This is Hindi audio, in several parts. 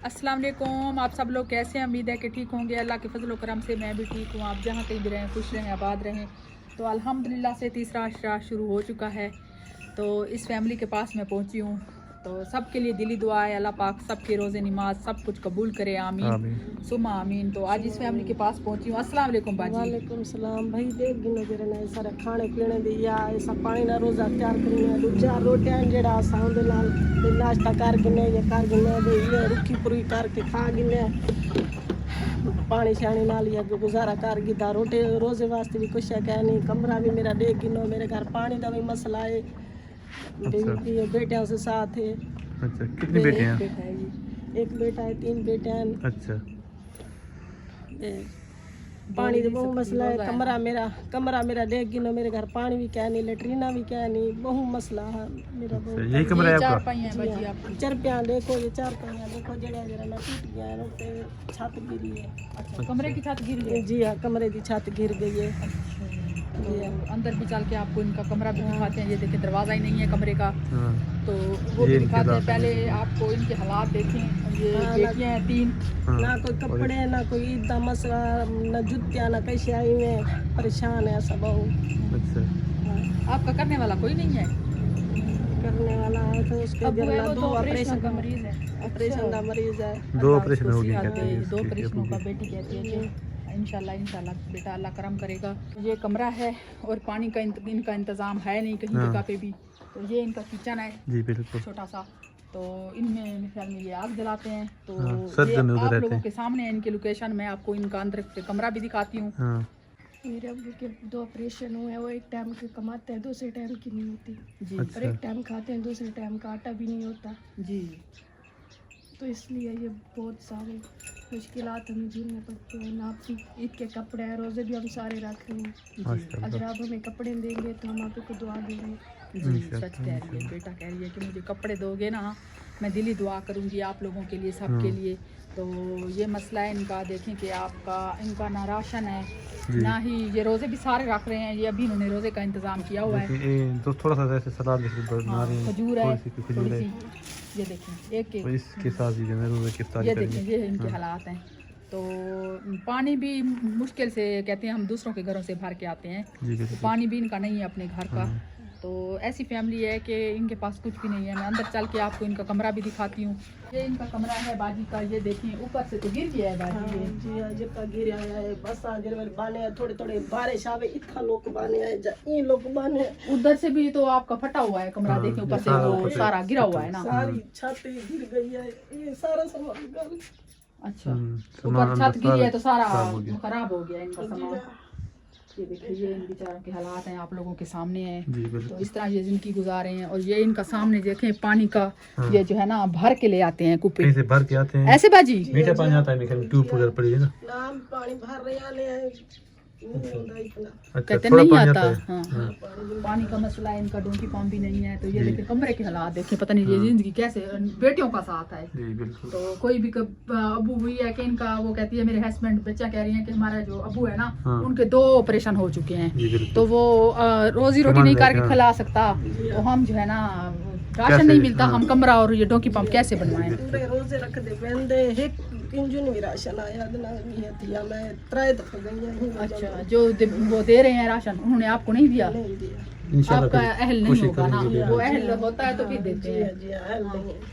अस्सलाम वालेकुम। आप सब लोग कैसे हैं? उम्मीद है कि ठीक होंगे। अल्लाह के फजल करम से मैं भी ठीक हूँ। आप जहाँ कहीं भी रहें, खुश रहें, आबाद रहें। तो अल्हम्दुलिल्लाह से तीसरा अशरा शुरू हो चुका है। तो इस फैमिली के पास मैं पहुँची हूँ। तो सब के लिए दिली दुआ है, अल्लाह पाक सब के रोज़े नमाज सब कुछ कबूल करे, आमीन सुमा आमीन। तो आज इस फैमिली के पास पहुँची हूँ। अस्सलाम वालेकुम बाजी। वालेकुम सलाम भाई। देख गिनो जरा ना सारा खाने पीने दी या ऐसा पानी ना रोजा तैयार करना दूजा रोटियां जेड़ा आसान दे नाल ते नाश्ता कर गिने या कर गिने दे ये रुखी पुरी करके खा गिने पानी शानी नाल या गुजारा कर गिदा। रोटे रोजे वास्ते भी कुछ है कह नहीं। कमरा भी मेरा देख गिनो, मेरे घर पानी का भी मसला है। ये बेटियों से साथ है। अच्छा, कितनी बेटे हैं? एक बेटा है, 3 बेटे हैं। अच्छा, पानी का बहुत मसला है। कमरा मेरा देख गिनो, मेरे घर पानी भी क्या नहीं, लेटरीना भी क्या नहीं, बहुत मसला है मेरा। बहुत यही कमरा है आपका? चरपियाँ देखो, ये चरपियाँ देखो जगह जरा ना टूट गया है, पे छत गिरी है। अच्छा, कमरे की छत गिर गई? जी हाँ, कमरे की छत गिर गई है। तो अंदर भी चल के आपको इनका कमरा भी दिखाते हैं। ये देखिए दरवाज़ा ही नहीं है कमरे का, तो वो भी दिखाते हैं। पहले आपको इनके हालात देखें। ये बेटियां हैं 3, ना कोई कपड़े ना कोई ईदा मसला, ना जुतियाँ ना कैसे आई में, परेशान है सब। अच्छा, आपका करने वाला कोई नहीं है? करने वाला है तो उसके दो ऑपरेशन का मरीज है। ऑपरेशन का मरीज है। 2 ऑपरेशन हो गए। 2 ऑपरेशनों का बेटी कहती है कि इंशाल्लाह बेटा अल्लाह करम करेगा। ये कमरा है और पानी का इनका इंतज़ाम है नहीं कहीं जगह पे भी। तो ये इनका किचन है जी बिल्कुल छोटा सा। तो इनमें मेरे ख्याल में ये आग जलाते हैं। तो ये आप लोगों के सामने है इनकी लोकेशन। मैं आपको इनका अंदर कमरा भी दिखाती हूँ। मेरे अब्बू के 2 ऑपरेशन हुए हैं। वो एक टाइम के कमाते हैं, दूसरे टाइम की नहीं होती जी। और एक टाइम खाते हैं, दूसरे टाइम का आटा भी नहीं होता जी। तो इसलिए ये बहुत सारे मुश्किलात हमें झेलने पड़ते हैं। ना ईद के कपड़े हैं, रोज़े भी हम सारे रख रहे हैं। अगर आप हमें कपड़े देंगे तो हम आपको दुआ देंगे। जी सच कह रही है, बेटा कह रही है कि मुझे कपड़े दोगे ना, मैं दिली दुआ करूँगी आप लोगों के लिए, सब के लिए। तो ये मसला है इनका। देखें कि इनका ना राशन है ना ही ये रोज़े भी सारे रख रहे हैं। ये अभी इन्होंने रोज़े का इंतज़ाम किया हुआ है। तो थोड़ा सा ऐसे सलाद बना रहे हैं, खजूर है खजूर है। ये देखें एक इसके साथ ही रोज़े की इफ्तारी ये करेंगे। देखें ये इनके हालात हैं। तो पानी भी मुश्किल से कहते हैं, हम दूसरों के घरों से भर के आते हैं। तो पानी भी इनका नहीं है अपने घर का। तो ऐसी फैमिली है कि इनके पास कुछ भी नहीं है। मैं अंदर चल के आपको इनका कमरा भी दिखाती हूँ। ये इनका कमरा है बाजी का। ये देखिए ऊपर से तो गिर गया है बाजी। जी हाँ, जितना गिर आया है बस आगे बाने थोड़े थोड़े बारिश आवे इतना लोग बाने आए इन लोग बाने। उधर से भी तो आपका फटा हुआ है कमरा। देखिए ऊपर से वो सारा गिरा हुआ है ना, सारी छत गिर गई है। ये सारा सामान अच्छा ऊपर छत गिरी है तो सारा खराब हो गया इनका सामान। ये देखिए ये इन बेचारों के हालात हैं, आप लोगों के सामने हैं। तो इस तरह ये जिंदगी गुजारे हैं। और ये इनका सामने देखें पानी का ये जो है ना भर के ले आते हैं कुपे से भर के आते हैं ऐसे बाजी। मीठा पानी आता है, ट्यूब उधर पड़ी है ना, पानी भर रहे हैं कहते नहीं आता। हाँ पानी का मसला है इनका, डोंकी पंप भी नहीं है। तो ये देखिए कमरे के हालात देखें, पता नहीं ये जिंदगी कैसे बेटियों का साथ है। तो कोई भी अबू हुई है कि इनका, वो कहती है मेरे हस्बैंड बच्चा कह रही है कि हमारा जो अबू है ना उनके 2 ऑपरेशन हो चुके हैं। तो वो रोजी रोटी नहीं करके खिला सकता। तो हम जो है ना राशन नहीं मिलता, हम कमरा और ये डोंकी पंप कैसे बनवाएं। रोजे रख दे किंजन भी राशन आया दिया। मैं 3 दफे गई। अच्छा जो वो दे रहे हैं राशन उन्होंने आपको नहीं दिया? आपका अहल नहीं होगा ना, वो अहल होता है तो फिर देते हैं।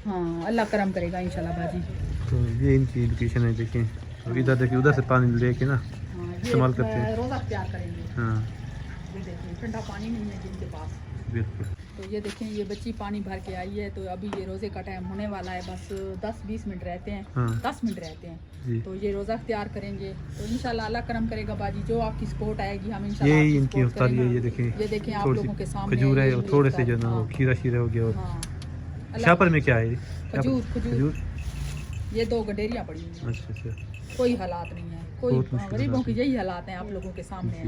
हाँ अल्लाह करम करेगा इंशाल्लाह बाजी। तो ये इनकी लोकेशन है, देखें इधर देखिए, उधर से पानी लेके ना इस्तेमाल करते हैं, रोज़ा तैयार करेंगे। हाँ ये देखिए ठंडा पानी नहीं है जिनके पास। बिल्कुल। तो ये देखें ये बच्ची पानी भर के आई है। तो अभी ये रोज़े का टाइम होने वाला है, बस 10-20 मिनट रहते हैं। 10 मिनट रहते हैं। तो ये रोज़ा तैयार करेंगे। तो इंशाल्लाह अल्लाह करम करेगा बाजी, जो आपकी सपोर्ट आएगी हम इंशाल्लाह ये इनकी इफ्तारी है। ये देखें आप लोगों के सामने खजूर है, थोड़े से जो ना वो खीरा हो गया। और शापर में क्या है? खजूर। ये 2 गडेरियाँ पड़ी हुई हैं। अच्छा, कोई हालात नहीं है, कोई गरीबों की यही हालात हैं आप लोगों के सामने है।